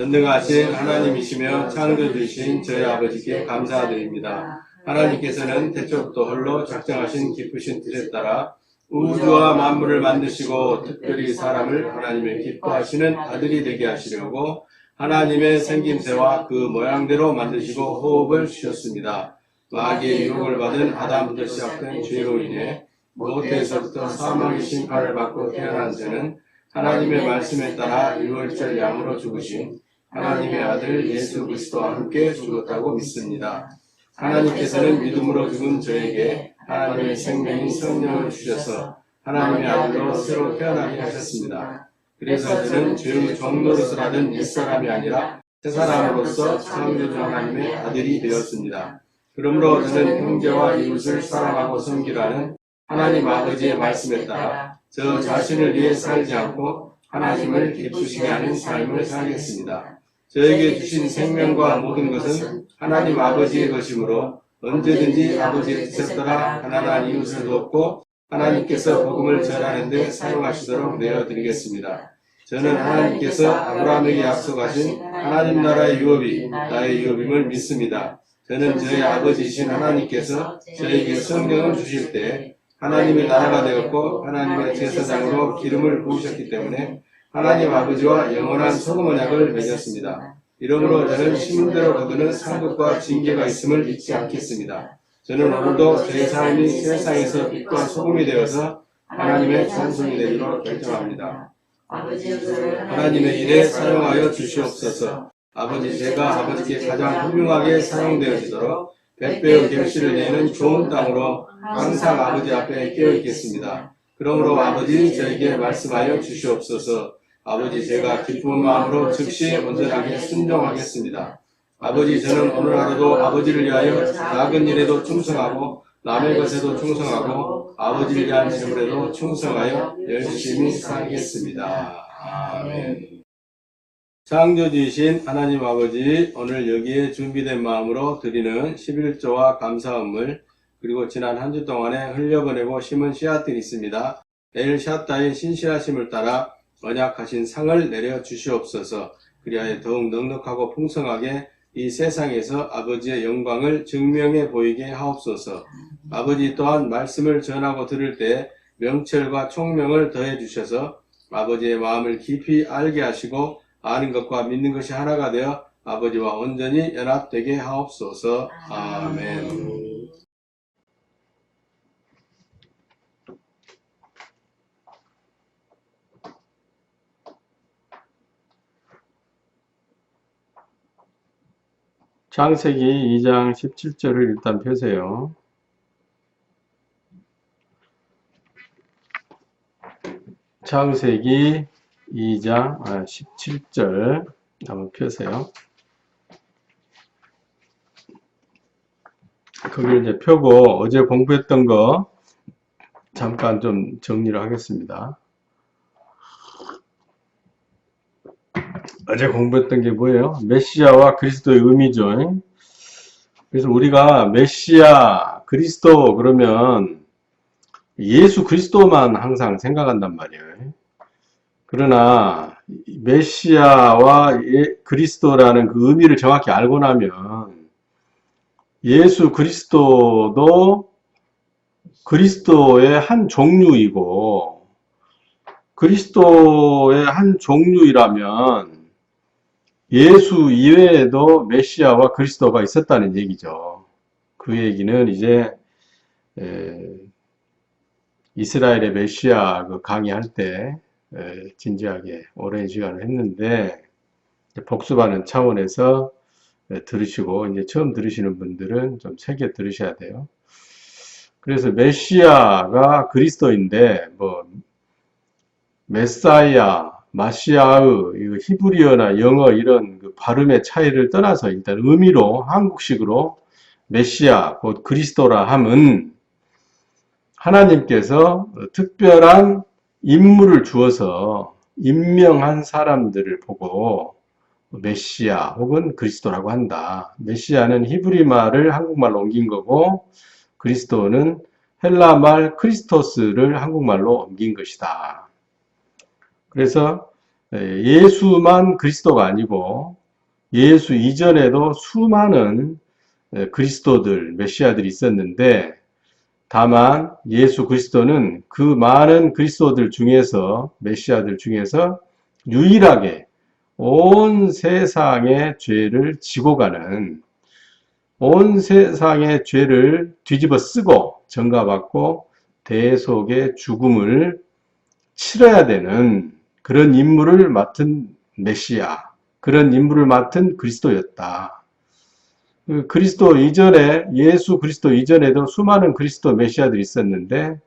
전능하신 하나님이시며 창조주신 저희 아버지께 감사드립니다. 하나님께서는 태초부터 홀로 작정하신 기쁘신 뜻에 따라 우주와 만물을 만드시고 특별히 사람을 하나님의 기뻐하시는 아들이 되게 하시려고 하나님의 생김새와 그 모양대로 만드시고 호흡을 주셨습니다. 마귀의 유혹을 받은 아담부터 시작된 죄로 인해 모태에서부터 사망의 심판을 받고 태어난 저는 하나님의 말씀에 따라 유월절 양으로 죽으신 하나님의 아들 예수 그리스도와 함께 죽었다고 믿습니다. 하나님께서는 믿음으로 죽은 저에게 하나님의 생명인 성령을 주셔서 하나님의 아들로 새로 태어나게 하셨습니다. 그래서 저는 죄의 종노릇을 옛사람이 아니라 새사람으로서 창조주 하나님의 아들이 되었습니다. 그러므로 저는 형제와 이웃을 사랑하고 섬기라는 하나님 아버지의 말씀에 따라 저 자신을 위해 살지 않고 하나님을 기쁘시게 하는 삶을 살겠습니다. 저에게 주신 생명과 모든 것은 하나님 아버지의 것이므로 언제든지 아버지의 뜻에 따라 가난한 이웃을 돕고 하나님께서 복음을 전하는 데 사용하시도록 내어드리겠습니다. 저는 하나님께서 아브라함에게 약속하신 하나님 나라의 유업이 나의 유업임을 믿습니다. 저는 저희 아버지이신 하나님께서 저에게 성령을 주실 때 하나님의 나라가 되었고 하나님의 제사장으로 기름을 부으셨기 때문에 하나님 아버지와 영원한 소금 언약을 맺었습니다. 이러므로 저는 신문대로 거두는 상급과 징계가 있음을 잊지 않겠습니다. 저는 오늘도 제 삶이 세상에서 빛과 소금이 되어서 하나님의 찬송이 되도록 결정합니다. 하나님의 일에 사용하여 주시옵소서. 아버지, 제가 아버지께 가장 훌륭하게 사용되어지도록 100배의 결실을 내는 좋은 땅으로 항상 아버지 앞에 깨어있겠습니다. 그러므로 아버지, 저에게 말씀하여 주시옵소서. 아버지, 제가 기쁜 마음으로 즉시 온전하게 순종하겠습니다. 아버지, 저는 오늘 하루도 아버지를 위하여 작은 일에도 충성하고 남의 것에도 충성하고 아버지를 위한 질문에도 충성하여 열심히 살겠습니다. 아멘. 창조주이신 하나님 아버지, 오늘 여기에 준비된 마음으로 드리는 11조와 감사함을 그리고 지난 한 주 동안에 흘려보내고 심은 씨앗들이 있습니다. 엘 샤다의 신실하심을 따라 언약하신 상을 내려 주시옵소서. 그리하여 더욱 넉넉하고 풍성하게 이 세상에서 아버지의 영광을 증명해 보이게 하옵소서. 아버지 또한 말씀을 전하고 들을 때 명철과 총명을 더해 주셔서 아버지의 마음을 깊이 알게 하시고 아는 것과 믿는 것이 하나가 되어 아버지와 온전히 연합되게 하옵소서. 아멘. 창세기 2장 17절을 일단 펴세요. 창세기 2장 17절 한번 펴세요. 거기를 이제 펴고 어제 공부했던 거 잠깐 좀 정리를 하겠습니다. 어제 공부했던 게 뭐예요? 메시아와 그리스도의 의미죠. 그래서 우리가 메시아, 그리스도 그러면 예수 그리스도만 항상 생각한단 말이에요. 그러나 메시아와 그리스도라는 그 의미를 정확히 알고 나면 예수 그리스도도 그리스도의 한 종류이고 그리스도의 한 종류이라면 예수 이외에도 메시아와 그리스도가 있었다는 얘기죠. 그 얘기는 이제 이스라엘의 메시아 그 강의할 때 진지하게 오랜 시간을 했는데 복습하는 차원에서 들으시고 이제 처음 들으시는 분들은 좀 새겨 들으셔야 돼요. 그래서 메시아가 그리스도인데 뭐 메사이아, 마시아의 히브리어나 영어 이런 그 발음의 차이를 떠나서 일단 의미로 한국식으로 메시아 곧 그리스도라 함은 하나님께서 특별한 임무를 주어서 임명한 사람들을 보고 메시아 혹은 그리스도라고 한다. 메시아는 히브리 말을 한국말로 옮긴 거고 그리스도는 헬라 말 크리스토스를 한국말로 옮긴 것이다. 그래서 예수만 그리스도가 아니고 예수 이전에도 수많은 그리스도들, 메시아들이 있었는데 다만 예수 그리스도는 그 많은 그리스도들 중에서 메시아들 중에서 유일하게 온 세상의 죄를 지고 가는 온 세상의 죄를 뒤집어 쓰고 전가받고 대속의 죽음을 치러야 되는 그런 임무를 맡은 메시아, 그런 임무를 맡은 그리스도였다. 그리스도 이전에, 예수 그리스도 이전에도 수많은 그리스도 메시아들이 있었는데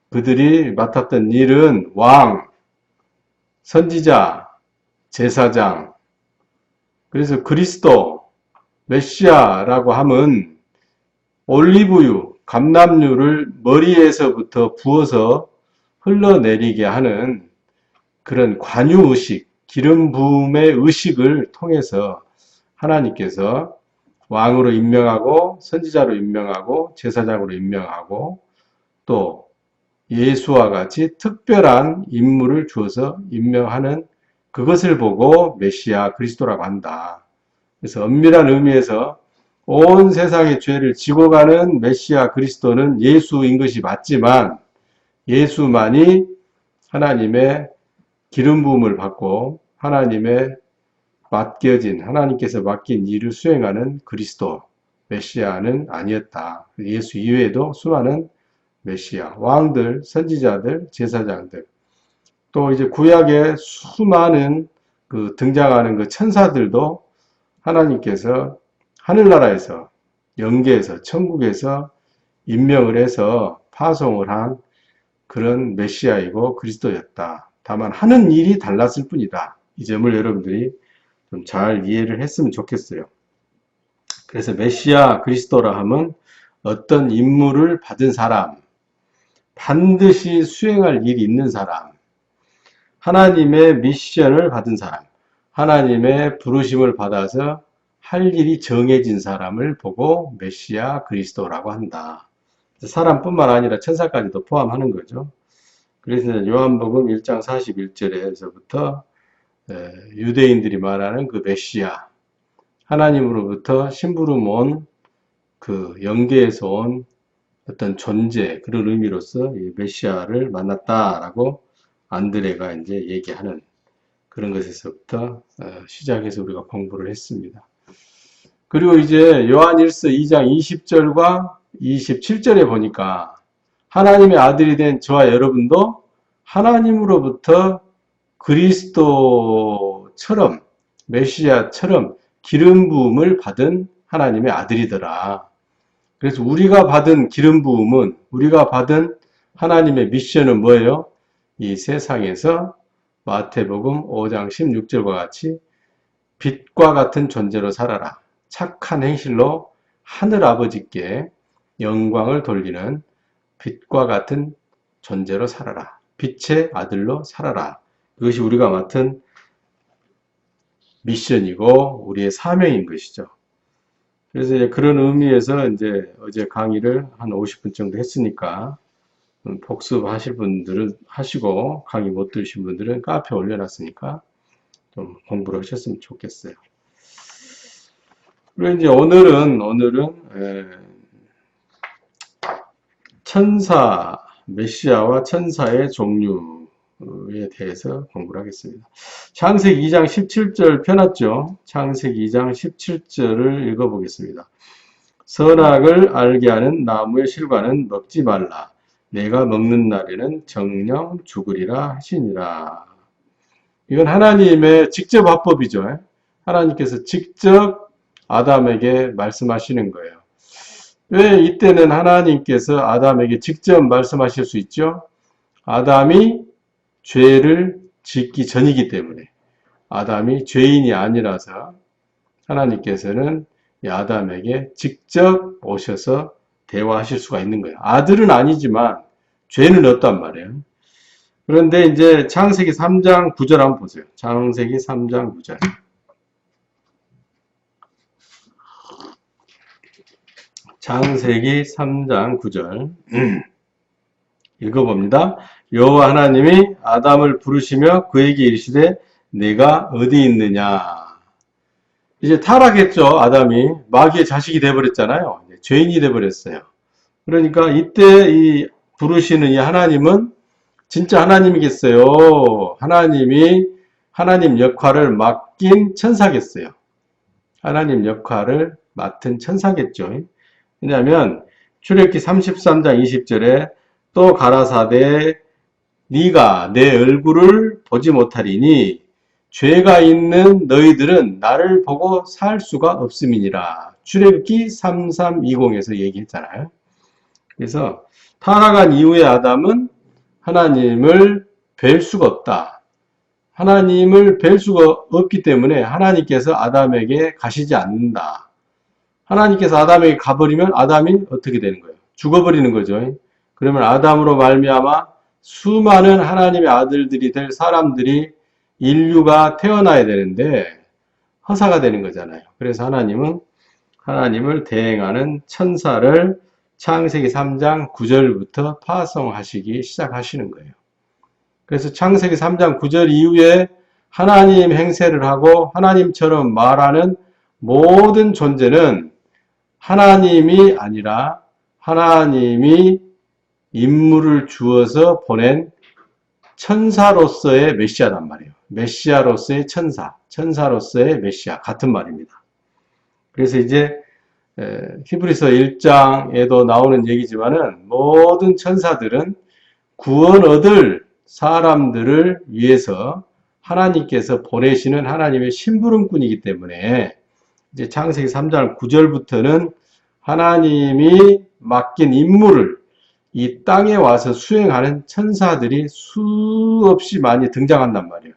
그들이 맡았던 일은 왕, 선지자, 제사장. 그래서 그리스도, 메시아라고 하면 올리브유, 감람유를 머리에서부터 부어서 흘러내리게 하는 그런 관유의식, 기름 부음의 의식을 통해서 하나님께서 왕으로 임명하고 선지자로 임명하고 제사장으로 임명하고 또 예수와 같이 특별한 임무를 주어서 임명하는 그것을 보고 메시아 그리스도라고 한다. 그래서 엄밀한 의미에서 온 세상의 죄를 지고 가는 메시아 그리스도는 예수인 것이 맞지만 예수만이 하나님의 기름 부음을 받고 하나님의 맡겨진 하나님께서 맡긴 일을 수행하는 그리스도 메시아는 아니었다. 예수 이외에도 수많은 메시아, 왕들, 선지자들, 제사장들 또 이제 구약의 수많은 그 등장하는 그 천사들도 하나님께서 하늘나라에서 영계에서 천국에서 임명을 해서 파송을 한 그런 메시아이고 그리스도였다. 다만 하는 일이 달랐을 뿐이다. 이 점을 여러분들이 좀 잘 이해를 했으면 좋겠어요. 그래서 메시아 그리스도라 하면 어떤 임무를 받은 사람, 반드시 수행할 일이 있는 사람, 하나님의 미션을 받은 사람, 하나님의 부르심을 받아서 할 일이 정해진 사람을 보고 메시아 그리스도라고 한다. 사람뿐만 아니라 천사까지도 포함하는 거죠. 그래서 요한복음 1장 41절에서부터 유대인들이 말하는 그 메시아, 하나님으로부터 심부름 온 그 영계에서 온 어떤 존재, 그런 의미로서 이 메시아를 만났다라고 안드레가 이제 얘기하는 그런 것에서부터 시작해서 우리가 공부를 했습니다. 그리고 이제 요한일서 2장 20절과 27절에 보니까 하나님의 아들이 된 저와 여러분도 하나님으로부터 그리스도처럼 메시아처럼 기름 부음을 받은 하나님의 아들이더라. 그래서 우리가 받은 기름 부음은 우리가 받은 하나님의 미션은 뭐예요? 이 세상에서 마태복음 5장 16절과 같이 빛과 같은 존재로 살아라. 착한 행실로 하늘 아버지께 영광을 돌리는 빛과 같은 존재로 살아라. 빛의 아들로 살아라. 그것이 우리가 맡은 미션이고 우리의 사명인 것이죠. 그래서 이제 그런 의미에서 이제 어제 강의를 한 50분 정도 했으니까 복습하실 분들은 하시고 강의 못 들으신 분들은 카페에 올려놨으니까 좀 공부를 하셨으면 좋겠어요. 그리고 이제 오늘은 천사, 메시아와 천사의 종류에 대해서 공부를 하겠습니다. 창세기 2장 17절 펴놨죠? 창세기 2장 17절을 읽어보겠습니다. 선악을 알게 하는 나무의 실과는 먹지 말라. 내가 먹는 날에는 정령 죽으리라 하시니라. 이건 하나님의 직접 화법이죠. 하나님께서 직접 아담에게 말씀하시는 거예요. 왜 이때는 하나님께서 아담에게 직접 말씀하실 수 있죠? 아담이 죄를 짓기 전이기 때문에 아담이 죄인이 아니라서 하나님께서는 이 아담에게 직접 오셔서 대화하실 수가 있는 거예요. 아들은 아니지만 죄는 없단 말이에요. 그런데 이제 창세기 3장 9절 한번 보세요. 창세기 3장 9절. 창세기 3장 9절 읽어봅니다. 여호와 하나님이 아담을 부르시며 그에게 이르시되 내가 어디 있느냐. 이제 타락했죠. 아담이 마귀의 자식이 돼버렸잖아요. 이제 죄인이 돼버렸어요. 그러니까 이때 이 부르시는 이 하나님은 진짜 하나님이겠어요. 하나님이 하나님 역할을 맡긴 천사겠어요. 하나님 역할을 맡은 천사겠죠. 왜냐하면 출애굽기 33장 20절에 또 가라사대 네가 내 얼굴을 보지 못하리니 죄가 있는 너희들은 나를 보고 살 수가 없음이니라. 출애굽기 3320에서 얘기했잖아요. 그래서 타락한 이후의 아담은 하나님을 뵐 수가 없다. 하나님을 뵐 수가 없기 때문에 하나님께서 아담에게 가시지 않는다. 하나님께서 아담에게 가버리면 아담이 어떻게 되는 거예요? 죽어버리는 거죠. 그러면 아담으로 말미암아 수많은 하나님의 아들들이 될 사람들이 인류가 태어나야 되는데 허사가 되는 거잖아요. 그래서 하나님은 하나님을 대행하는 천사를 창세기 3장 9절부터 파송하시기 시작하시는 거예요. 그래서 창세기 3장 9절 이후에 하나님 행세를 하고 하나님처럼 말하는 모든 존재는 하나님이 아니라 하나님이 임무를 주어서 보낸 천사로서의 메시아란 말이에요. 메시아로서의 천사, 천사로서의 메시아 같은 말입니다. 그래서 이제 히브리서 1장에도 나오는 얘기지만은 모든 천사들은 구원 얻을 사람들을 위해서 하나님께서 보내시는 하나님의 심부름꾼이기 때문에 이제 창세기 3장 9절부터는 하나님이 맡긴 임무를 이 땅에 와서 수행하는 천사들이 수없이 많이 등장한단 말이에요.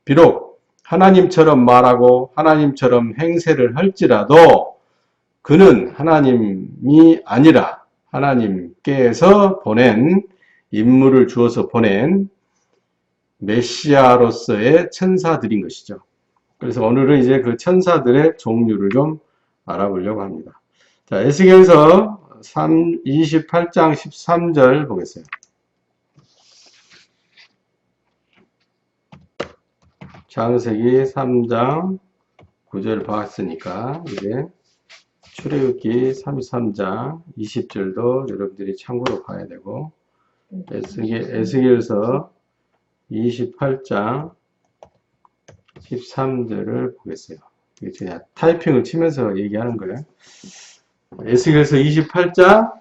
비록 하나님처럼 말하고 하나님처럼 행세를 할지라도 그는 하나님이 아니라 하나님께서 보낸 임무를 주어서 보낸 메시아로서의 천사들인 것이죠. 그래서 오늘은 이제 그 천사들의 종류를 좀 알아보려고 합니다. 자, 에스겔서 28장 13절 보겠어요. 창세기 3장 9절 봤으니까 이제 출애굽기 33장 20절도 여러분들이 참고로 봐야 되고 에스겔서 28장 13절을 보겠어요. 제가 타이핑을 치면서 얘기하는 거예요. 에스겔서 28장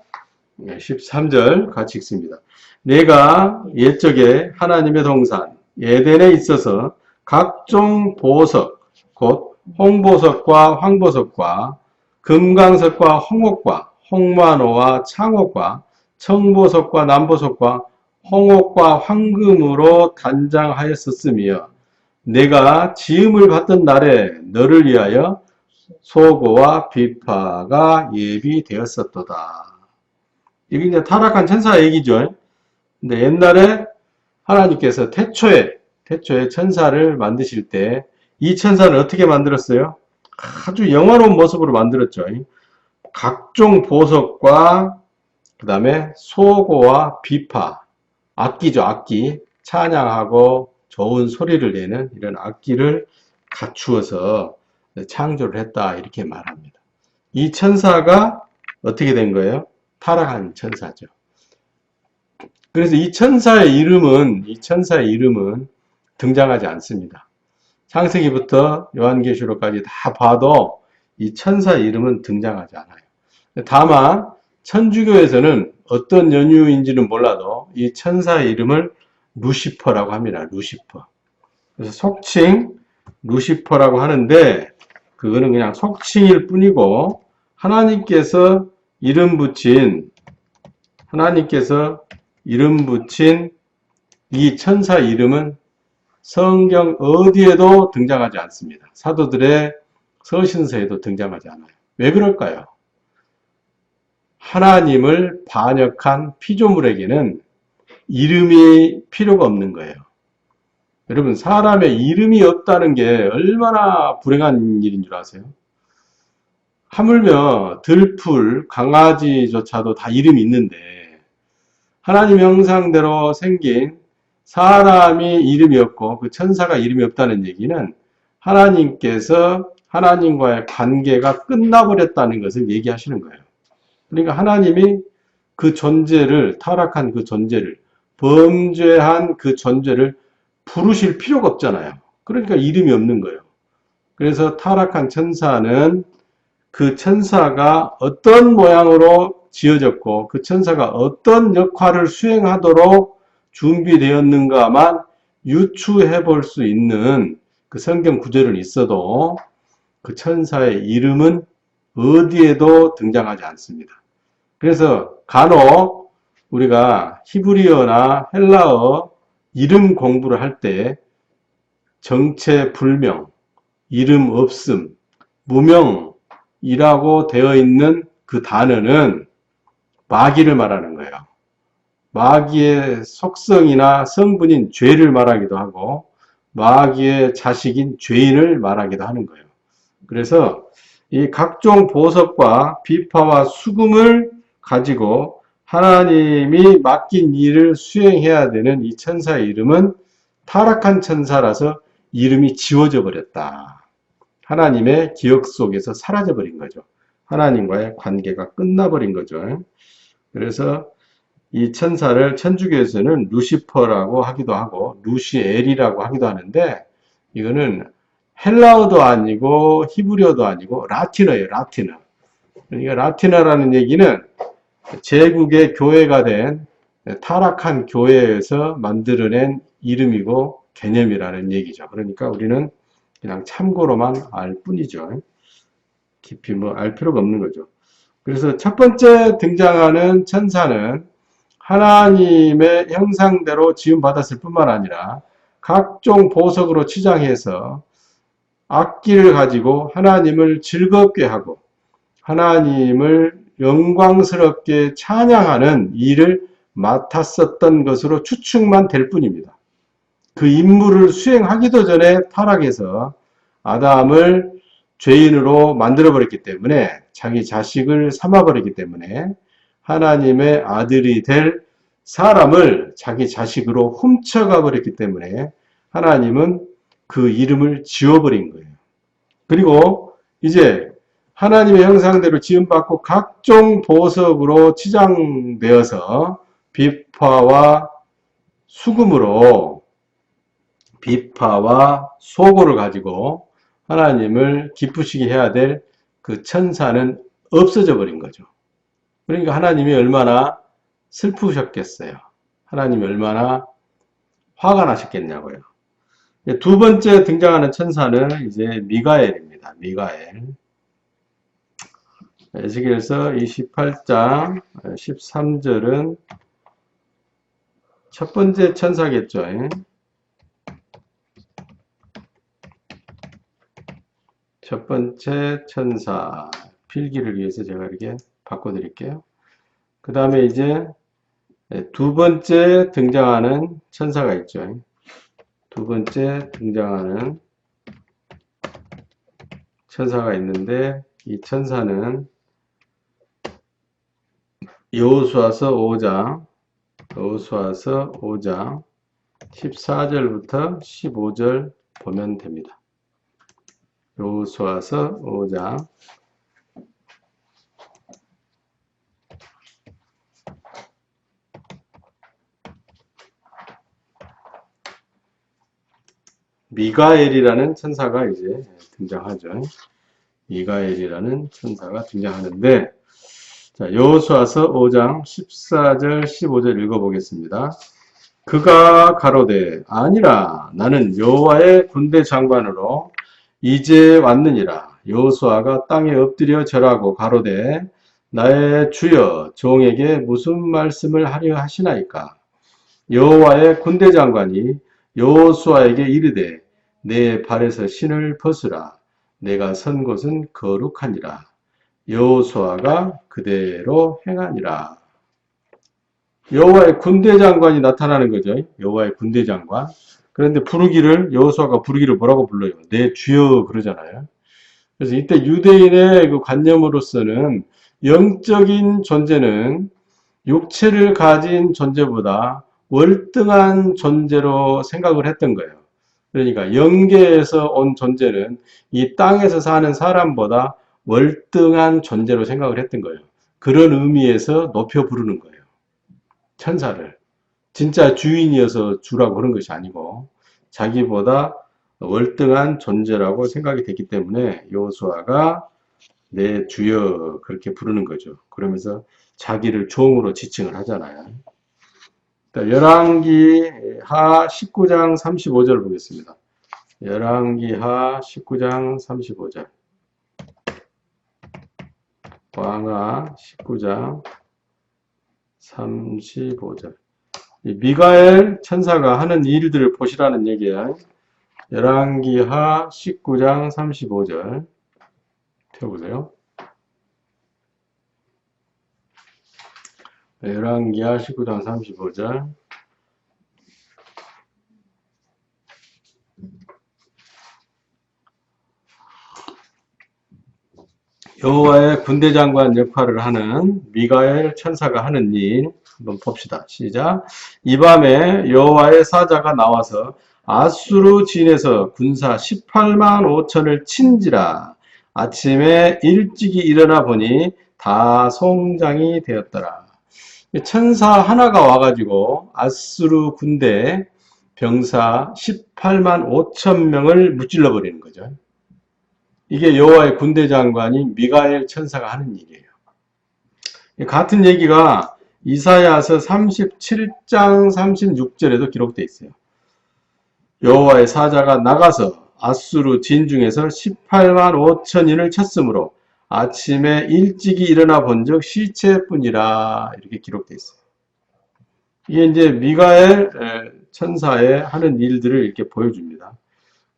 13절 같이 읽습니다. 내가 옛적에 하나님의 동산 에덴에 있어서 각종 보석 곧 홍보석과 황보석과 금강석과 홍옥과 홍만호와 창옥과 청보석과 남보석과 홍옥과 황금으로 단장하였었으며 내가 지음을 받던 날에 너를 위하여 소고와 비파가 예비되었었도다. 이게 이제 타락한 천사 얘기죠. 근데 옛날에 하나님께서 태초에 천사를 만드실 때 이 천사를 어떻게 만들었어요? 아주 영화로운 모습으로 만들었죠. 각종 보석과 그 다음에 소고와 비파, 악기죠, 악기. 찬양하고 좋은 소리를 내는 이런 악기를 갖추어서 창조를 했다 이렇게 말합니다. 이 천사가 어떻게 된 거예요? 타락한 천사죠. 그래서 이 천사의 이름은 등장하지 않습니다. 창세기부터 요한계시록까지 다 봐도 이 천사 이름은 등장하지 않아요. 다만 천주교에서는 어떤 연유인지는 몰라도 이 천사의 이름을 루시퍼라고 합니다. 루시퍼. 그래서 속칭 루시퍼라고 하는데 그거는 그냥 속칭일 뿐이고 하나님께서 이름 붙인 이 천사 이름은 성경 어디에도 등장하지 않습니다. 사도들의 서신서에도 등장하지 않아요. 왜 그럴까요? 하나님을 반역한 피조물에게는 이름이 필요가 없는 거예요. 여러분, 사람의 이름이 없다는 게 얼마나 불행한 일인 줄 아세요? 하물며 들풀, 강아지조차도 다 이름이 있는데 하나님 형상대로 생긴 사람이 이름이 없고 그 천사가 이름이 없다는 얘기는 하나님께서 하나님과의 관계가 끝나버렸다는 것을 얘기하시는 거예요. 그러니까 하나님이 그 존재를, 타락한 그 존재를, 범죄한 그 존재를 부르실 필요가 없잖아요. 그러니까 이름이 없는 거예요. 그래서 타락한 천사는 그 천사가 어떤 모양으로 지어졌고 그 천사가 어떤 역할을 수행하도록 준비되었는가만 유추해 볼 수 있는 그 성경 구절은 있어도 그 천사의 이름은 어디에도 등장하지 않습니다. 그래서 간혹 우리가 히브리어나 헬라어 이름 공부를 할 때 정체불명, 이름 없음, 무명이라고 되어 있는 그 단어는 마귀를 말하는 거예요. 마귀의 속성이나 성분인 죄를 말하기도 하고 마귀의 자식인 죄인을 말하기도 하는 거예요. 그래서 이 각종 보석과 비파와 수금을 가지고 하나님이 맡긴 일을 수행해야 되는 이 천사의 이름은 타락한 천사라서 이름이 지워져 버렸다. 하나님의 기억 속에서 사라져 버린 거죠. 하나님과의 관계가 끝나버린 거죠. 그래서 이 천사를 천주교에서는 루시퍼라고 하기도 하고 루시엘이라고 하기도 하는데 이거는 헬라어도 아니고 히브리어도 아니고 라틴어예요. 라틴어. 그러니까 라틴어라는 얘기는 제국의 교회가 된 타락한 교회에서 만들어낸 이름이고 개념이라는 얘기죠. 그러니까 우리는 그냥 참고로만 알 뿐이죠. 깊이 뭐 알 필요가 없는 거죠. 그래서 첫 번째 등장하는 천사는 하나님의 형상대로 지음받았을 뿐만 아니라 각종 보석으로 치장해서 악기를 가지고 하나님을 즐겁게 하고 하나님을 영광스럽게 찬양하는 일을 맡았었던 것으로 추측만 될 뿐입니다. 그 임무를 수행하기도 전에 타락해서 아담을 죄인으로 만들어버렸기 때문에 자기 자식을 삼아버렸기 때문에 하나님의 아들이 될 사람을 자기 자식으로 훔쳐가 버렸기 때문에 하나님은 그 이름을 지워버린 거예요. 그리고 이제 하나님의 형상대로 지음받고 각종 보석으로 치장되어서 비파와 수금으로 비파와 소고를 가지고 하나님을 기쁘시게 해야 될 그 천사는 없어져 버린 거죠. 그러니까 하나님이 얼마나 슬프셨겠어요. 하나님이 얼마나 화가 나셨겠냐고요. 두 번째 등장하는 천사는 이제 미가엘입니다. 미가엘. 에스겔서 28장 13절은 첫 번째 천사겠죠. 첫 번째 천사 필기를 위해서 제가 이렇게 바꿔드릴게요. 그 다음에 이제 두 번째 등장하는 천사가 있죠. 두 번째 등장하는 천사가 있는데 이 천사는 여호수아서 5장 14절부터 15절 보면 됩니다. 여호수아서 5장 미가엘이라는 천사가 이제 등장하죠. 미가엘이라는 천사가 등장하는데 자, 여호수아서 5장 14절 15절 읽어보겠습니다. 그가 가로되 아니라 나는 여호와의 군대 장관으로 이제 왔느니라. 여호수아가 땅에 엎드려 절하고 가로되 나의 주여 종에게 무슨 말씀을 하려 하시나이까. 여호와의 군대 장관이 여호수아에게 이르되 내 발에서 신을 벗으라. 내가 선 곳은 거룩하니라. 여호수아가 그대로 행하니라. 여호와의 군대 장관이 나타나는 거죠. 여호와의 군대 장관. 그런데 부르기를 여호수아가 부르기를 뭐라고 불러요? 내 주여 그러잖아요. 그래서 이때 유대인의 그 관념으로서는 영적인 존재는 육체를 가진 존재보다 월등한 존재로 생각을 했던 거예요. 그러니까 영계에서 온 존재는 이 땅에서 사는 사람보다 월등한 존재로 생각을 했던 거예요. 그런 의미에서 높여 부르는 거예요. 천사를. 진짜 주인이어서 주라고 그런 것이 아니고 자기보다 월등한 존재라고 생각이 됐기 때문에 여호수아가 내 주여 그렇게 부르는 거죠. 그러면서 자기를 종으로 지칭을 하잖아요. 열왕기하 19장 35절 보겠습니다. 열왕기하 19장 35절. 왕하 19장 35절. 미가엘 천사가 하는 일들을 보시라는 얘기예요. 열왕기하 19장 35절 펴보세요. 열왕기하 19장 35절. 여호와의 군대 장관 역할을 하는 미가엘 천사가 하는 일 한번 봅시다. 시작. 이 밤에 여호와의 사자가 나와서 아수르 진에서 군사 18만 5천을 친지라. 아침에 일찍이 일어나 보니 다 송장이 되었더라. 천사 하나가 와가지고 아수르 군대 병사 18만 5천 명을 무찔러 버리는 거죠. 이게 여호와의 군대 장관이 미가엘 천사가 하는 일이에요. 같은 얘기가 이사야서 37장 36절에도 기록되어 있어요. 여호와의 사자가 나가서 아수르 진중에서 18만 5천인을 쳤으므로 아침에 일찍이 일어나 본즉 시체뿐이라 이렇게 기록되어 있어요. 이게 이제 미가엘 천사의 하는 일들을 이렇게 보여줍니다.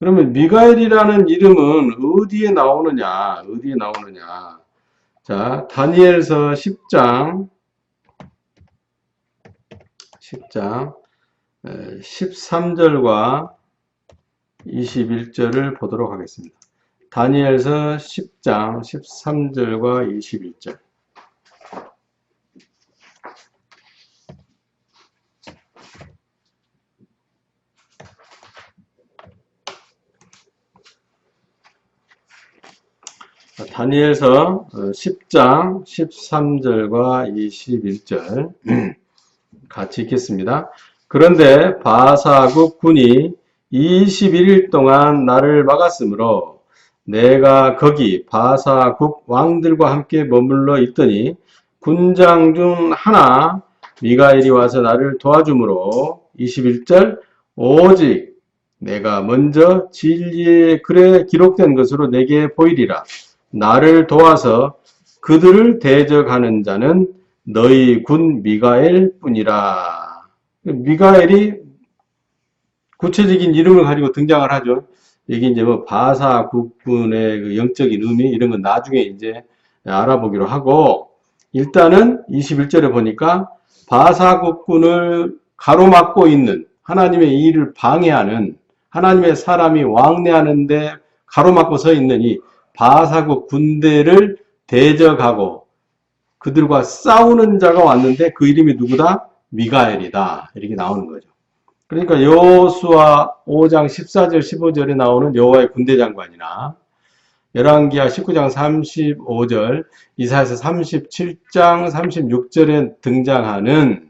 그러면 미가엘이라는 이름은 어디에 나오느냐? 어디에 나오느냐? 자, 다니엘서 10장 13절과 21절을 보도록 하겠습니다. 다니엘서 10장 13절과 21절. 다니엘서 10장 13절과 21절 같이 읽겠습니다. 그런데 바사국 군이 21일 동안 나를 막았으므로 내가 거기 바사국 왕들과 함께 머물러 있더니 군장 중 하나 미가엘이 와서 나를 도와주므로 21절 오직 내가 먼저 진리의 글에 기록된 것으로 내게 보이리라. 나를 도와서 그들을 대적하는 자는 너희 군 미가엘 뿐이라. 미가엘이 구체적인 이름을 가지고 등장을 하죠. 이게 이제 뭐 바사 국군의 그 영적인 의미 이런 건 나중에 이제 알아보기로 하고, 일단은 21절에 보니까 바사 국군을 가로막고 있는 하나님의 일을 방해하는 하나님의 사람이 왕래하는데 가로막고 서 있는 이 바사국 군대를 대적하고 그들과 싸우는 자가 왔는데 그 이름이 누구다? 미가엘이다. 이렇게 나오는 거죠. 그러니까 여호수아 5장 14절 15절에 나오는 여호와의 군대 장관이나 열왕기하 19장 35절, 이사야서 37장 36절에 등장하는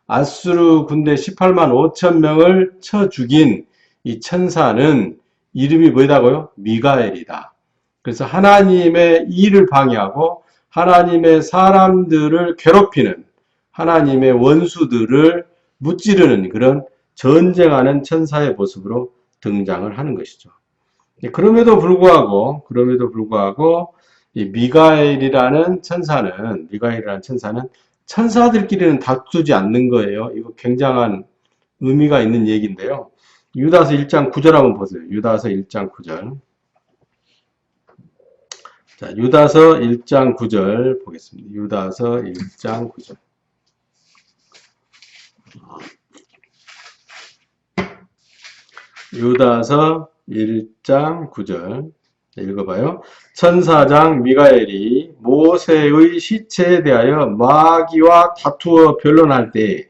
아수르 군대 18만 5천 명을 쳐 죽인 이 천사는 이름이 뭐다고요? 미가엘이다. 그래서 하나님의 일을 방해하고 하나님의 사람들을 괴롭히는 하나님의 원수들을 무찌르는 그런 전쟁하는 천사의 모습으로 등장을 하는 것이죠. 그럼에도 불구하고 이 미가엘이라는 천사는 천사들끼리는 다투지 않는 거예요. 이거 굉장한 의미가 있는 얘기인데요. 유다서 1장 9절 한번 보세요. 유다서 1장 9절. 자, 유다서 1장 9절 보겠습니다. 유다서 1장 9절. 유다서 1장 9절 읽어봐요. 천사장 미가엘이 모세의 시체에 대하여 마귀와 다투어 변론할 때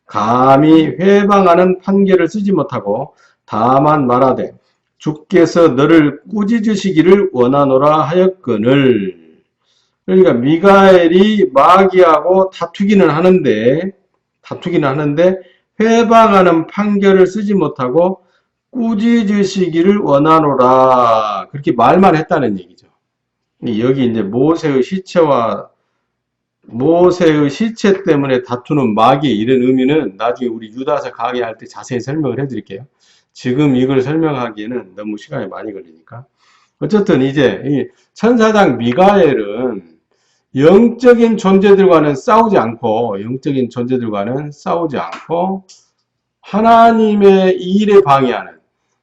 감히 회방하는 판결을 쓰지 못하고 다만 말하되 주께서 너를 꾸짖으시기를 원하노라 하였거늘. 그러니까 미가엘이 마귀하고 다투기는 하는데 회방하는 판결을 쓰지 못하고 꾸짖으시기를 원하노라. 그렇게 말만 했다는 얘기죠. 여기 이제 모세의 시체 때문에 다투는 마귀, 이런 의미는 나중에 우리 유다서 강의할 때 자세히 설명을 해드릴게요. 지금 이걸 설명하기에는 너무 시간이 많이 걸리니까. 어쨌든 이제 이 천사장 미가엘은 영적인 존재들과는 싸우지 않고 하나님의 일에 방해하는,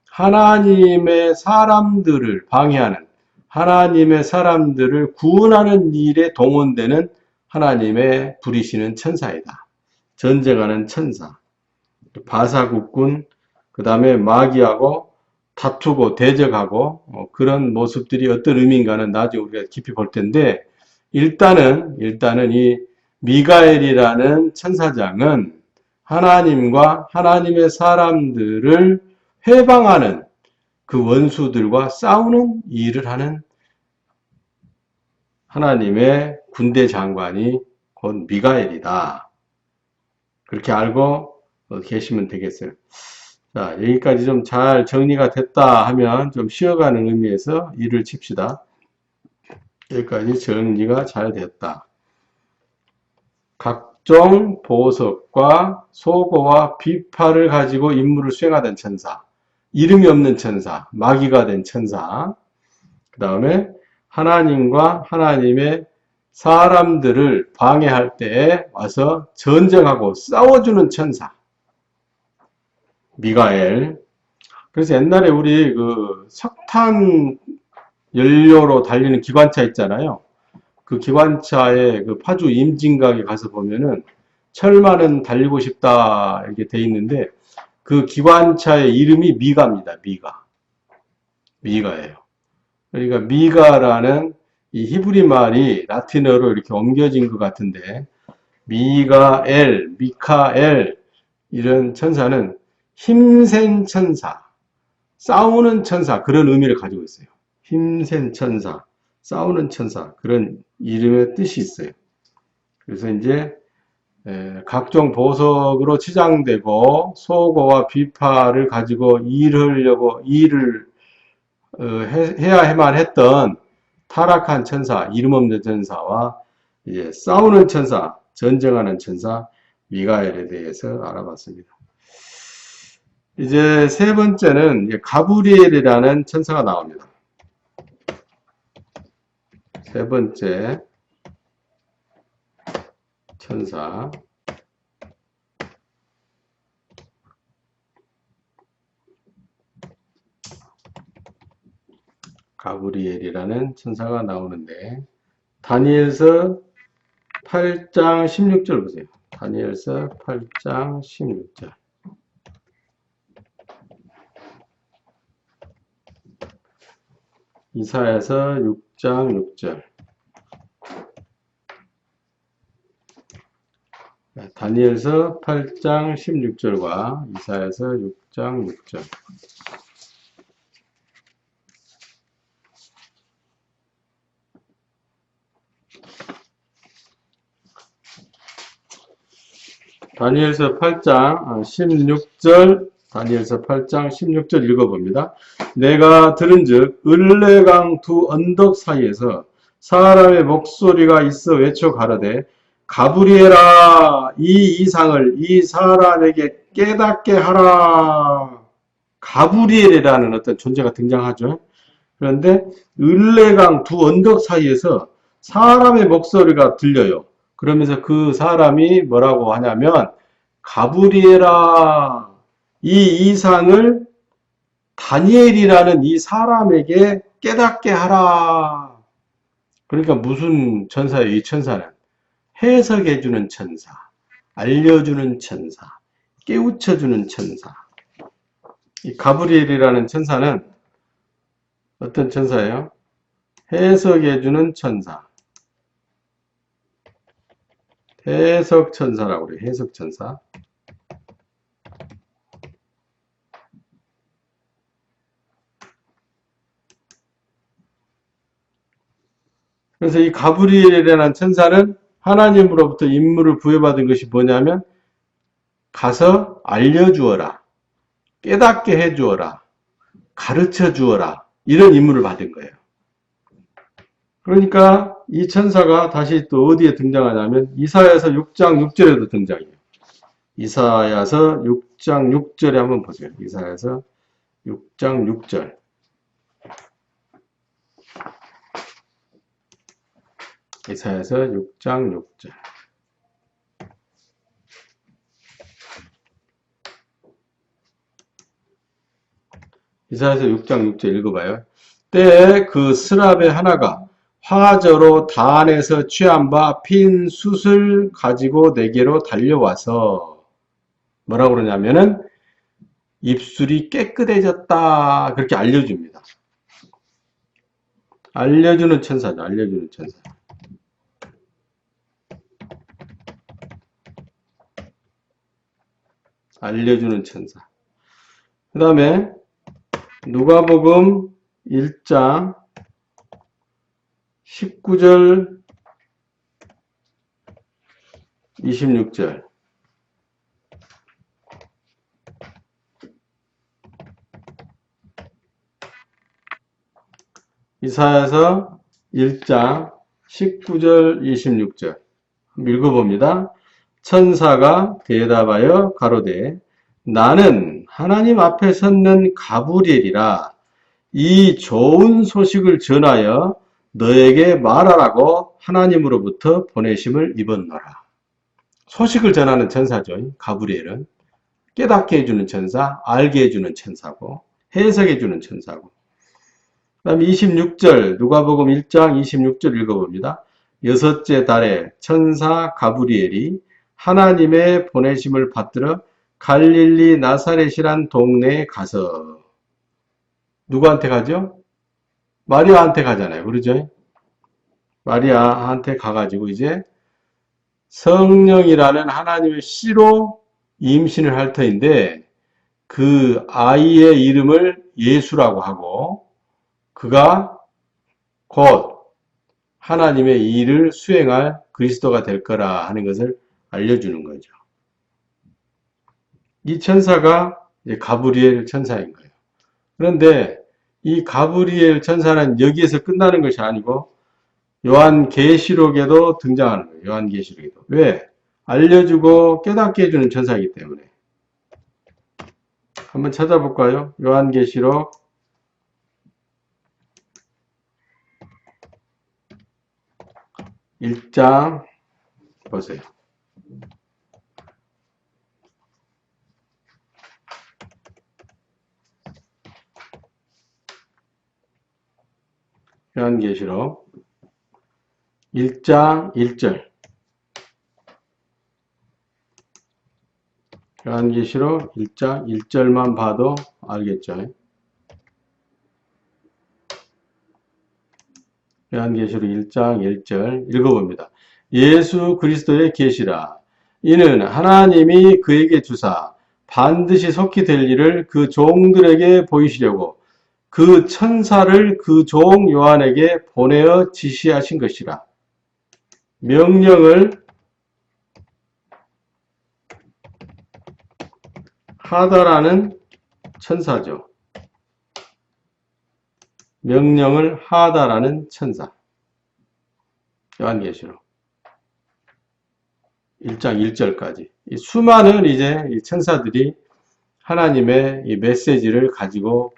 하나님의 사람들을 방해하는, 하나님의 사람들을 구원하는 일에 동원되는 하나님의 부리시는 천사이다. 전쟁하는 천사. 바사국군, 그 다음에 마귀하고 다투고 대적하고 그런 모습들이 어떤 의미인가는 나중에 우리가 깊이 볼 텐데, 일단은 이 미가엘이라는 천사장은 하나님과 하나님의 사람들을 회방하는, 그 원수들과 싸우는 일을 하는 하나님의 군대 장관이 곧 미가엘이다. 그렇게 알고 계시면 되겠어요. 자, 여기까지 좀 잘 정리가 됐다 하면 좀 쉬어가는 의미에서 일을 칩시다. 여기까지 정리가 잘 됐다. 각종 보석과 소고와 비파를 가지고 임무를 수행하던 천사, 이름이 없는 천사, 마귀가 된 천사, 그 다음에 하나님과 하나님의 사람들을 방해할 때에 와서 전쟁하고 싸워주는 천사, 미가엘. 그래서 옛날에 우리 그 석탄 연료로 달리는 기관차 있잖아요. 그 기관차에 그 파주 임진각에 가서 보면은 철마는 달리고 싶다 이렇게 돼 있는데, 그 기관차의 이름이 미가입니다. 미가예요. 그러니까 미가라는 이 히브리 말이 라틴어로 이렇게 옮겨진 것 같은데, 미가엘, 미카엘, 이런 천사는 힘센 천사, 싸우는 천사, 그런 의미를 가지고 있어요. 힘센 천사, 싸우는 천사, 그런 이름의 뜻이 있어요. 그래서 이제 각종 보석으로 치장되고 소고와 비파를 가지고 일을 해야만 했던 타락한 천사, 이름 없는 천사와 이제 싸우는 천사, 전쟁하는 천사 미가엘에 대해서 알아봤습니다. 이제 세 번째는 가브리엘이라는 천사가 나옵니다. 세 번째 천사, 가브리엘이라는 천사가 나오는데, 다니엘서 8장 16절 보세요. 다니엘서 8장 16절. 이사야서 6장 6절. 다니엘서 8장 16절과 이사야서 6장 6절. 다니엘서 8장 16절, 다니엘서 8장 16절 읽어봅니다. 내가 들은즉 을레강 두 언덕 사이에서 사람의 목소리가 있어 외쳐 가로되 가브리엘아, 이 이상을 이 사람에게 깨닫게 하라. 가브리엘이라는 어떤 존재가 등장하죠. 그런데 을레강 두 언덕 사이에서 사람의 목소리가 들려요. 그러면서 그 사람이 뭐라고 하냐면, 가브리엘아, 이 이상을 다니엘이라는 이 사람에게 깨닫게 하라. 그러니까 무슨 천사예요? 이 천사는 해석해주는 천사, 알려주는 천사, 깨우쳐주는 천사. 이 가브리엘이라는 천사는 어떤 천사예요? 해석해주는 천사, 해석천사라고 그래요. 해석천사. 그래서 이 가브리엘이라는 천사는 하나님으로부터 임무를 부여받은 것이 뭐냐면 가서 알려주어라, 깨닫게 해주어라, 가르쳐 주어라, 이런 임무를 받은 거예요. 그러니까 이 천사가 다시 또 어디에 등장하냐면 이사야서 6장 6절에도 등장해요. 이사야서 6장 6절에 한번 보세요. 이사야서 6장 6절. 이사야서 6장 6절. 이사야서 6장 6절 읽어봐요. 때에 그 스랍의 하나가 화저로 단에서 취한 바 핀 숯을 가지고 내게로 달려와서 뭐라고 그러냐면은 입술이 깨끗해졌다 그렇게 알려줍니다. 알려주는 천사죠. 알려주는 천사. 알려주는 천사. 그 다음에 누가복음 1장 19절 26절. 이사야서 1장 19절 26절 읽어봅니다. 천사가 대답하여 가로되 나는 하나님 앞에 섰는 가브리엘이라 이 좋은 소식을 전하여 너에게 말하라고 하나님으로부터 보내심을 입었노라. 소식을 전하는 천사죠. 가브리엘은 깨닫게 해주는 천사, 알게 해주는 천사고 해석해 주는 천사고. 그 다음에 26절 누가복음 1장 26절 읽어봅니다. 여섯째 달에 천사 가브리엘이 하나님의 보내심을 받들어 갈릴리 나사렛이란 동네에 가서 누구한테 가죠? 마리아한테 가잖아요. 그러죠? 마리아한테 가가지고 이제 성령이라는 하나님의 씨로 임신을 할 터인데 그 아이의 이름을 예수라고 하고 그가 곧 하나님의 일을 수행할 그리스도가 될 거라 하는 것을 알려주는 거죠. 이 천사가 이제 가브리엘 천사인 거예요. 그런데 이 가브리엘 천사는 여기에서 끝나는 것이 아니고 요한계시록에도 등장하는 거예요. 요한계시록에도. 왜? 알려주고 깨닫게 해주는 천사이기 때문에. 한번 찾아볼까요? 요한계시록 1장 보세요. 요한계시록 1장 1절. 요한계시록 1장 1절만 봐도 알겠죠? 요한계시록 1장 1절 읽어봅니다. 예수 그리스도의 계시라. 이는 하나님이 그에게 주사 반드시 속히 될 일을 그 종들에게 보이시려고 그 천사를 그 종 요한에게 보내어 지시하신 것이라. 명령을 하다라는 천사죠. 명령을 하다라는 천사. 요한계시록 1장 1절까지. 이 수많은 이제 이 천사들이 하나님의 이 메시지를 가지고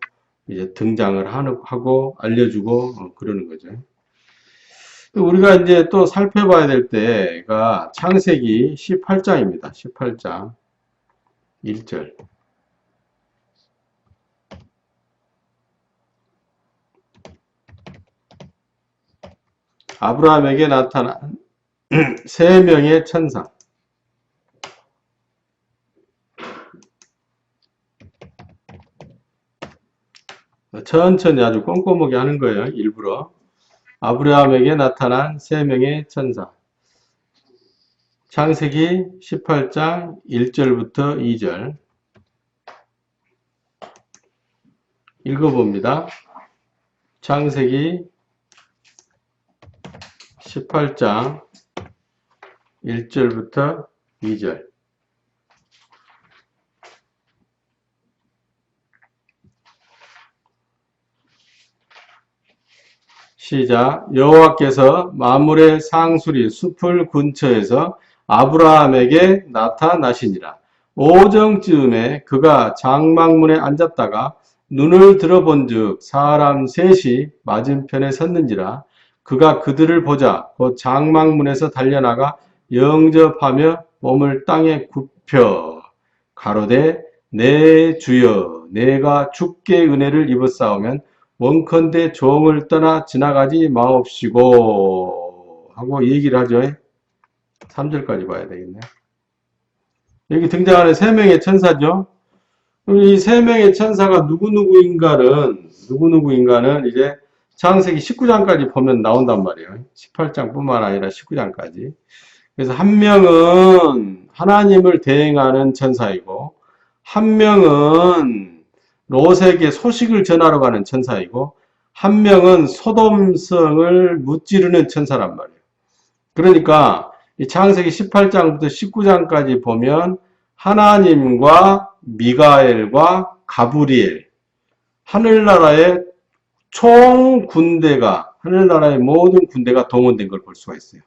이제 등장을 하고 알려주고 그러는 거죠. 우리가 이제 또 살펴봐야 될 때가 창세기 18장입니다. 18장 1절. 아브라함에게 나타난 세 명의 천사. 천천히 아주 꼼꼼하게 하는 거예요. 일부러. 아브라함에게 나타난 세 명의 천사. 창세기 18장 1절부터 2절. 읽어봅니다. 창세기 18장 1절부터 2절. 시작. 여호와께서 만물의 상수리 숲을 근처에서 아브라함에게 나타나시니라. 오정쯤에 그가 장막문에 앉았다가 눈을 들어본즉 사람 셋이 맞은편에 섰는지라. 그가 그들을 보자 곧 장막문에서 달려나가 영접하며 몸을 땅에 굽혀 가로되 내 주여 내가 주께 은혜를 입었사오면 원컨대 종을 떠나 지나가지 마옵시고 하고 얘기를 하죠. 3절까지 봐야 되겠네요. 여기 등장하는 세 명의 천사죠. 이 세 명의 천사가 누구누구인가는 이제 창세기 19장까지 보면 나온단 말이에요. 18장뿐만 아니라 19장까지. 그래서 한 명은 하나님을 대행하는 천사이고, 한 명은 롯에게 소식을 전하러 가는 천사이고, 한 명은 소돔성을 무찌르는 천사란 말이에요. 그러니까 이 창세기 18장부터 19장까지 보면 하나님과 미가엘과 가브리엘, 하늘나라의 총 군대가, 하늘나라의 모든 군대가 동원된 걸 볼 수가 있어요.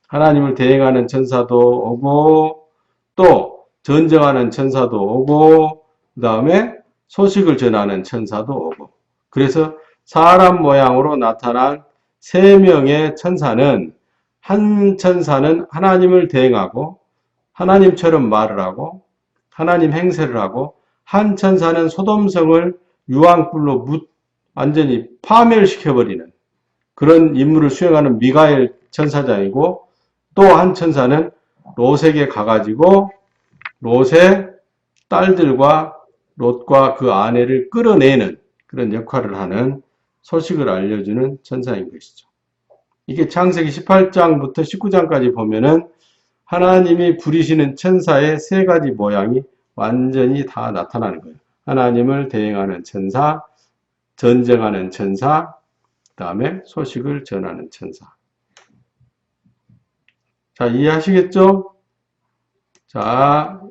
하나님을 대행하는 천사도 오고, 또 전쟁하는 천사도 오고, 그 다음에 소식을 전하는 천사도 오고. 그래서 사람 모양으로 나타난 세 명의 천사는, 한 천사는 하나님을 대행하고, 하나님처럼 말을 하고, 하나님 행세를 하고, 한 천사는 소돔성을 유황불로 완전히 파멸시켜버리는 그런 임무를 수행하는 미가엘 천사장이고, 또 한 천사는 롯에게 가가지고 롯의 딸들과 롯과 그 아내를 끌어내는 그런 역할을 하는 소식을 알려주는 천사인 것이죠. 이게 창세기 18장부터 19장까지 보면은 하나님이 부리시는 천사의 세 가지 모양이 완전히 다 나타나는 거예요. 하나님을 대행하는 천사, 전쟁하는 천사, 그 다음에 소식을 전하는 천사. 자, 이해하시겠죠? 자,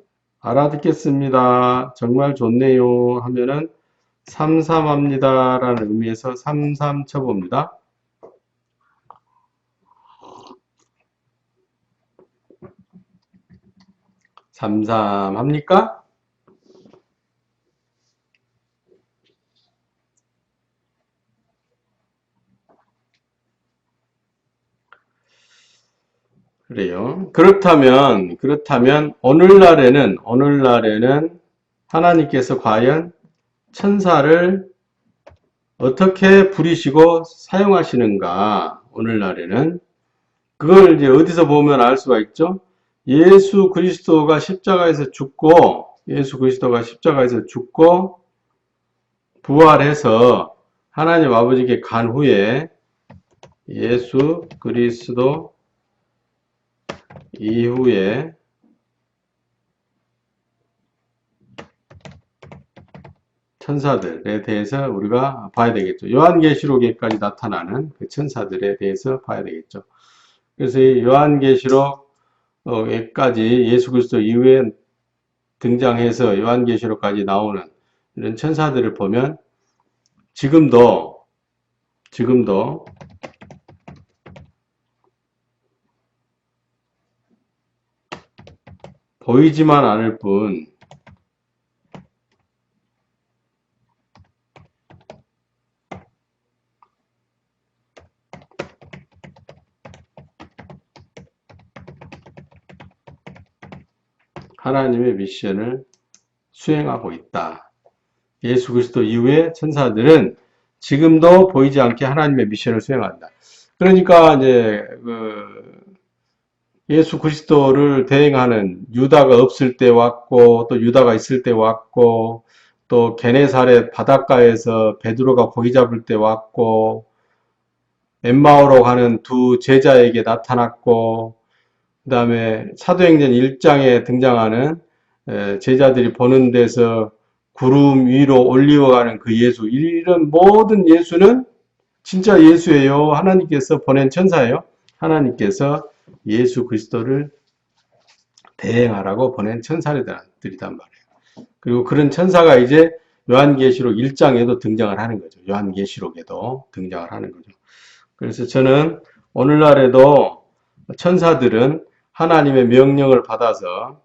알아듣겠습니다. 정말 좋네요. 하면은 삼삼합니다 라는 의미에서 삼삼 쳐봅니다. 삼삼합니까? 그래요. 그렇다면 오늘날에는 하나님께서 과연 천사를 어떻게 부리시고 사용하시는가? 오늘날에는 그걸 이제 어디서 보면 알 수가 있죠? 예수 그리스도가 십자가에서 죽고 부활해서 하나님 아버지께 간 후에 예수 그리스도 이후에 천사들에 대해서 우리가 봐야 되겠죠. 요한계시록에까지 나타나는 그 천사들에 대해서 봐야 되겠죠. 그래서 이 요한계시록에까지 예수 그리스도 이후에 등장해서 요한계시록까지 나오는 이런 천사들을 보면 지금도 보이지만 않을 뿐 하나님의 미션을 수행하고 있다. 예수 그리스도 이후의 천사들은 지금도 보이지 않게 하나님의 미션을 수행한다. 그러니까 이제 예수 그리스도를 대행하는 유다가 없을 때 왔고, 또 유다가 있을 때 왔고, 또 게네사렛 바닷가에서 베드로가 고기 잡을 때 왔고, 엠마오로 가는 두 제자에게 나타났고, 그 다음에 사도행전 1장에 등장하는 제자들이 보는 데서 구름 위로 올리워가는 그 예수, 이런 모든 예수는 진짜 예수예요. 하나님께서 보낸 천사예요. 하나님께서 예수 그리스도를 대행하라고 보낸 천사들이란 말이에요. 그리고 그런 천사가 이제 요한계시록 1장에도 등장을 하는 거죠. 요한계시록에도 등장을 하는 거죠. 그래서 저는 오늘날에도 천사들은 하나님의 명령을 받아서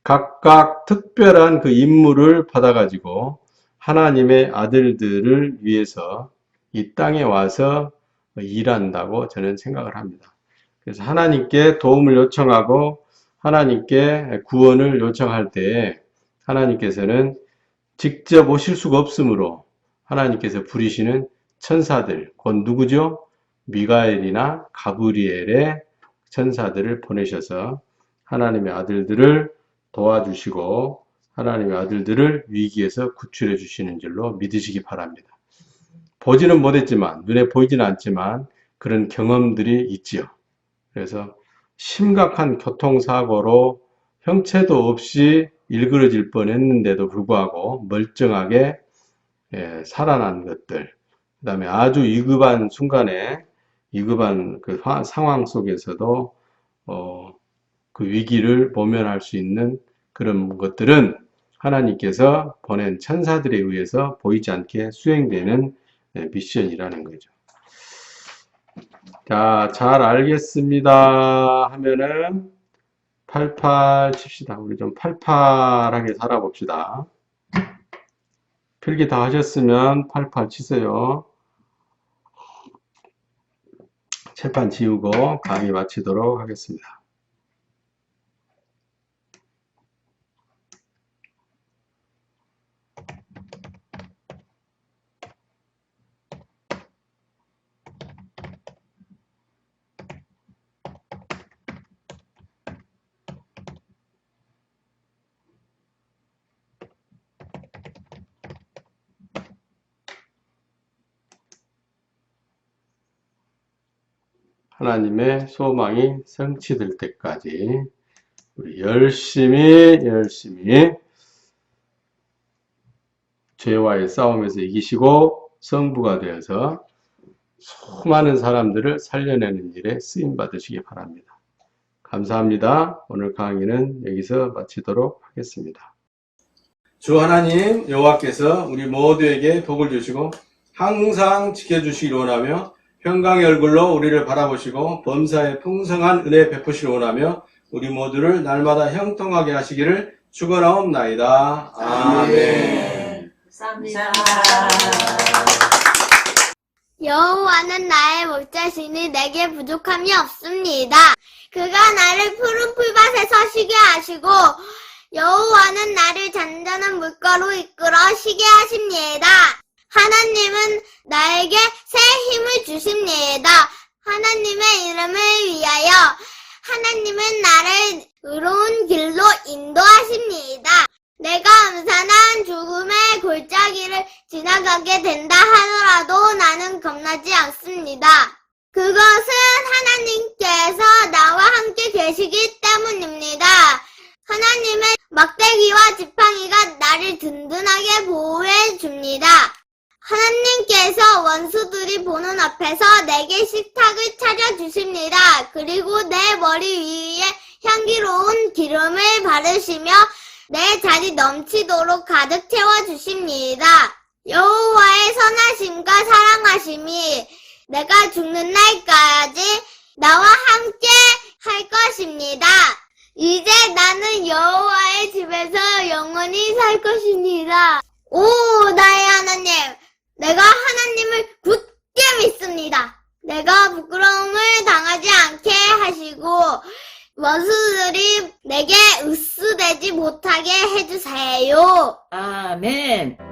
각각 특별한 그 임무를 받아가지고 하나님의 아들들을 위해서 이 땅에 와서 일한다고 저는 생각을 합니다. 그래서 하나님께 도움을 요청하고 하나님께 구원을 요청할 때 하나님께서는 직접 오실 수가 없으므로 하나님께서 부리시는 천사들, 곧 누구죠? 미가엘이나 가브리엘의 천사들을 보내셔서 하나님의 아들들을 도와주시고 하나님의 아들들을 위기에서 구출해 주시는 줄로 믿으시기 바랍니다. 보지는 못했지만, 눈에 보이지는 않지만 그런 경험들이 있지요. 그래서 심각한 교통사고로 형체도 없이 일그러질 뻔했는데도 불구하고 멀쩡하게 살아난 것들, 그 다음에 아주 위급한 순간에 위급한 그 상황 속에서도 그 위기를 모면할 수 있는 그런 것들은 하나님께서 보낸 천사들에 의해서 보이지 않게 수행되는 미션이라는 거죠. 자, 잘 알겠습니다 하면은 88 칩시다. 우리 좀 팔팔하게 살아봅시다. 필기 다 하셨으면 88 치세요. 칠판 지우고 강의 마치도록 하겠습니다. 하나님의 소망이 성취될 때까지 우리 열심히 죄와의 싸움에서 이기시고 성부가 되어서 수많은 사람들을 살려내는 일에 쓰임 받으시기 바랍니다. 감사합니다. 오늘 강의는 여기서 마치도록 하겠습니다. 주 하나님 여호와께서 우리 모두에게 복을 주시고 항상 지켜주시기를 원하며 평강의 얼굴로 우리를 바라보시고 범사에 풍성한 은혜 베푸시기를 원하며 우리 모두를 날마다 형통하게 하시기를 축원하옵나이다. 아멘. 감사합니다. 여호와는 나의 목자시니 내게 부족함이 없습니다. 그가 나를 푸른 풀밭에서 쉬게 하시고 여호와는 나를 잔잔한 물가로 이끌어 쉬게 하십니다. 하나님은 나에게 새 힘을 주십니다. 하나님의 이름을 위하여 하나님은 나를 의로운 길로 인도하십니다. 내가 음산한 죽음의 골짜기를 지나가게 된다 하더라도 나는 겁나지 않습니다. 그것은 하나님께서 나와 함께 계시기 때문입니다. 하나님의 막대기와 지팡이가 나를 든든하게 보호해 줍니다. 하나님께서 원수들이 보는 앞에서 내게 식탁을 차려주십니다. 그리고 내 머리 위에 향기로운 기름을 바르시며 내 잔이 넘치도록 가득 채워주십니다. 여호와의 선하심과 사랑하심이 내가 죽는 날까지 나와 함께 할 것입니다. 이제 나는 여호와의 집에서 영원히 살 것입니다. 오, 나의 하나님! 내가 하나님을 굳게 믿습니다. 내가 부끄러움을 당하지 않게 하시고 원수들이 내게 으스대지 못하게 해주세요. 아멘.